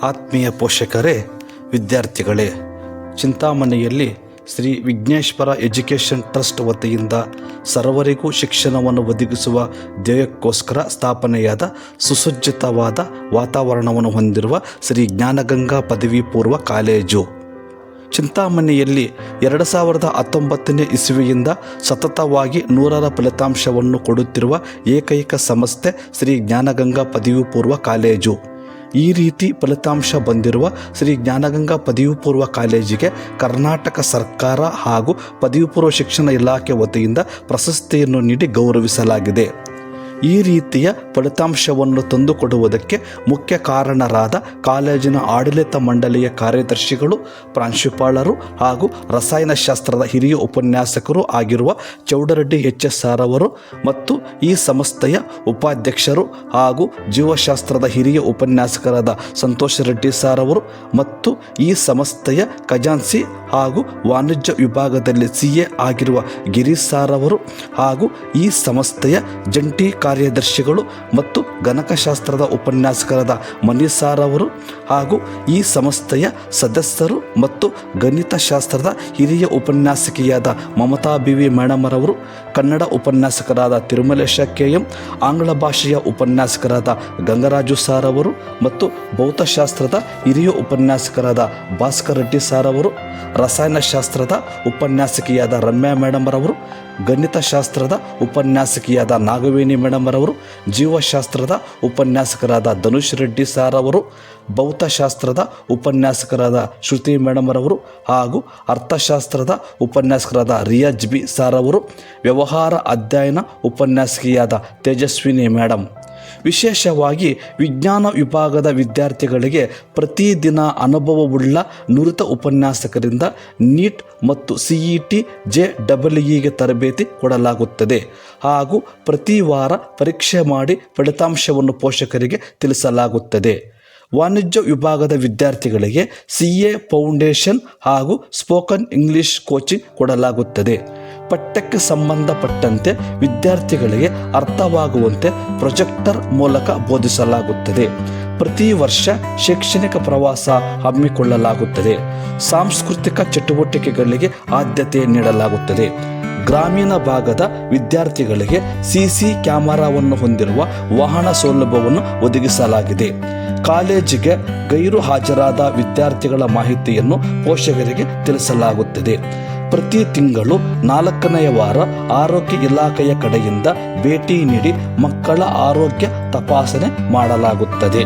ಆತ್ಮೀಯ ಪೋಷಕರೇ, ವಿದ್ಯಾರ್ಥಿಗಳೇ, ಚಿಂತಾಮಣಿಯಲ್ಲಿ Shri Vighneshwara education trust ವತಿಯಿಂದ ಸರ್ವರಿಗೂ ಶಿಕ್ಷಣವನ್ನು ಒದಗಿಸುವ ಧ್ಯೇಯಕ್ಕೋಸ್ಕರ ಸ್ಥಾಪನೆಯಾದ ಸುಸಜ್ಜಿತವಾದ ವಾತಾವರಣವನ್ನು ಹೊಂದಿರುವ ಶ್ರೀ ಜ್ಞಾನಗಂಗಾ ಪದವಿ ಪೂರ್ವ ಕಾಲೇಜು ಚಿಂತಾಮಣಿಯಲ್ಲಿ 2019ನೇ ಇಸವಿಯಿಂದ ಸತತವಾಗಿ 100ರ ಫಲಿತಾಂಶವನ್ನು ಕೊಡುತ್ತಿರುವ ಏಕೈಕ ಸಂಸ್ಥೆ ಶ್ರೀ ಜ್ಞಾನಗಂಗಾ ಪದವಿ ಪೂರ್ವ ಕಾಲೇಜು. ಈ ರೀತಿ ಫಲಿತಾಂಶ ಬಂದಿರುವ ಶ್ರೀ ಜ್ಞಾನಗಂಗಾ ಪದವಿ ಪೂರ್ವ ಕಾಲೇಜಿಗೆ ಕರ್ನಾಟಕ ಸರ್ಕಾರ ಹಾಗೂ ಪದವಿ ಪೂರ್ವ ಶಿಕ್ಷಣ ಇಲಾಖೆ ವತಿಯಿಂದ ಪ್ರಶಸ್ತಿಯನ್ನು ನೀಡಿ ಗೌರವಿಸಲಾಗಿದೆ. ಈ ರೀತಿಯ ಫಲಿತಾಂಶವನ್ನು ತಂದುಕೊಡುವುದಕ್ಕೆ ಮುಖ್ಯ ಕಾರಣರಾದ ಕಾಲೇಜಿನ ಆಡಳಿತ ಮಂಡಳಿಯ ಕಾರ್ಯದರ್ಶಿಗಳು, ಪ್ರಾಂಶುಪಾಲರು ಹಾಗೂ ರಸಾಯನಶಾಸ್ತ್ರದ ಹಿರಿಯ ಉಪನ್ಯಾಸಕರು ಆಗಿರುವ ಚೌಡರೆಡ್ಡಿ ಎಚ್.ಎಸ್. ಅವರು ಮತ್ತು ಈ ಸಂಸ್ಥೆಯ ಉಪಾಧ್ಯಕ್ಷರು ಹಾಗೂ ಜೀವಶಾಸ್ತ್ರದ ಹಿರಿಯ ಉಪನ್ಯಾಸಕರಾದ ಸಂತೋಷ್ ರೆಡ್ಡಿ ಸರ್ ಅವರು ಮತ್ತು ಈ ಸಂಸ್ಥೆಯ ಖಜಾನ್ಸಿ ಹಾಗೂ ವಾಣಿಜ್ಯ ವಿಭಾಗದಲ್ಲಿ CA ಆಗಿರುವ ಗಿರೀಶ್ ಸರ್ ಅವರು ಹಾಗೂ ಈ ಸಂಸ್ಥೆಯ ಜಂಟಿ ಕಾರ್ಯದರ್ಶಿಗಳು ಮತ್ತು ಗಣಕಶಾಸ್ತ್ರದ ಉಪನ್ಯಾಸಕರಾದ ಮನೀಶ್ ಸರ್ ಅವರು ಹಾಗೂ ಈ ಸಂಸ್ಥೆಯ ಸದಸ್ಯರು ಮತ್ತು ಗಣಿತಶಾಸ್ತ್ರದ ಹಿರಿಯ ಉಪನ್ಯಾಸಕಿಯಾದ ಮಮತಾ BV ಮೇಡಮ್ ಅವರು, ಕನ್ನಡ ಉಪನ್ಯಾಸಕರಾದ ತಿರುಮಲೇಶ KM, ಆಂಗ್ಲ ಭಾಷೆಯ ಉಪನ್ಯಾಸಕರಾದ ಗಂಗರಾಜು ಸರ್ ಅವರು ಮತ್ತು ಭೌತಶಾಸ್ತ್ರದ ಹಿರಿಯ ಉಪನ್ಯಾಸಕರಾದ ಭಾಸ್ಕರ್ ರೆಡ್ಡಿ ಸರ್ ಅವರು, ರಸಾಯನಶಾಸ್ತ್ರದ ಉಪನ್ಯಾಸಕಿಯಾದ ರಮ್ಯಾ ಮೇಡಮ್ ಅವರು, ಗಣಿತಶಾಸ್ತ್ರದ ಉಪನ್ಯಾಸಕಿಯಾದ ನಾಗವೇಣಿ ಮೇಡಮ್ ಅವರು, ಜೀವಶಾಸ್ತ್ರದ ಉಪನ್ಯಾಸಕರಾದ ಧನುಷ್ ರೆಡ್ಡಿ ಸರ್ ಅವರು, ಭೌತಶಾಸ್ತ್ರದ ಉಪನ್ಯಾಸಕರಾದ ಶ್ರುತಿ ಮೇಡಮ್ ಅವರು ಹಾಗೂ ಅರ್ಥಶಾಸ್ತ್ರದ ಉಪನ್ಯಾಸಕರಾದ ರಿಯಾಜ್ B ಸರ್ ಅವರು, ವ್ಯವಹಾರ ಅಧ್ಯಯನ ಉಪನ್ಯಾಸಕಿಯಾದ ತೇಜಸ್ವಿನಿ ಮೇಡಮ್. ವಿಶೇಷವಾಗಿ ವಿಜ್ಞಾನ ವಿಭಾಗದ ವಿದ್ಯಾರ್ಥಿಗಳಿಗೆ ಪ್ರತಿದಿನ ಅನುಭವವುಳ್ಳ ನುರಿತ ಉಪನ್ಯಾಸಕರಿಂದ ನೀಟ್ ಮತ್ತು CET JEE ತರಬೇತಿ ಕೊಡಲಾಗುತ್ತದೆ ಹಾಗೂ ಪ್ರತಿ ವಾರ ಪರೀಕ್ಷೆ ಮಾಡಿ ಫಲಿತಾಂಶವನ್ನು ಪೋಷಕರಿಗೆ ತಿಳಿಸಲಾಗುತ್ತದೆ. ವಾಣಿಜ್ಯ ವಿಭಾಗದ ವಿದ್ಯಾರ್ಥಿಗಳಿಗೆ CA ಫೌಂಡೇಶನ್ ಹಾಗೂ ಸ್ಪೋಕನ್ ಇಂಗ್ಲಿಷ್ ಕೋಚಿಂಗ್ ಕೊಡಲಾಗುತ್ತದೆ. ಪಠ್ಯಕ್ಕೆ ಸಂಬಂಧಪಟ್ಟಂತೆ ವಿದ್ಯಾರ್ಥಿಗಳಿಗೆ ಅರ್ಥವಾಗುವಂತೆ ಪ್ರೊಜೆಕ್ಟರ್ ಮೂಲಕ ಬೋಧಿಸಲಾಗುತ್ತದೆ. ಪ್ರತಿ ವರ್ಷ ಶೈಕ್ಷಣಿಕ ಪ್ರವಾಸ ಹಮ್ಮಿಕೊಳ್ಳಲಾಗುತ್ತದೆ. ಸಾಂಸ್ಕೃತಿಕ ಚಟುವಟಿಕೆಗಳಿಗೆ ಆದ್ಯತೆ ನೀಡಲಾಗುತ್ತದೆ. ಗ್ರಾಮೀಣ ಭಾಗದ ವಿದ್ಯಾರ್ಥಿಗಳಿಗೆ CC ಕ್ಯಾಮೆರಾವನ್ನು ಹೊಂದಿರುವ ವಾಹನ ಸೌಲಭ್ಯವನ್ನು ಒದಗಿಸಲಾಗಿದೆ. ಕಾಲೇಜಿಗೆ ಗೈರು ಹಾಜರಾದ ವಿದ್ಯಾರ್ಥಿಗಳ ಮಾಹಿತಿಯನ್ನು ಪೋಷಕರಿಗೆ ತಿಳಿಸಲಾಗುತ್ತದೆ. ಪ್ರತಿ ತಿಂಗಳು 4ನೇ ವಾರ ಆರೋಗ್ಯ ಇಲಾಖೆಯ ಕಡೆಯಿಂದ ಭೇಟಿ ನೀಡಿ ಮಕ್ಕಳ ಆರೋಗ್ಯ ತಪಾಸಣೆ ಮಾಡಲಾಗುತ್ತದೆ.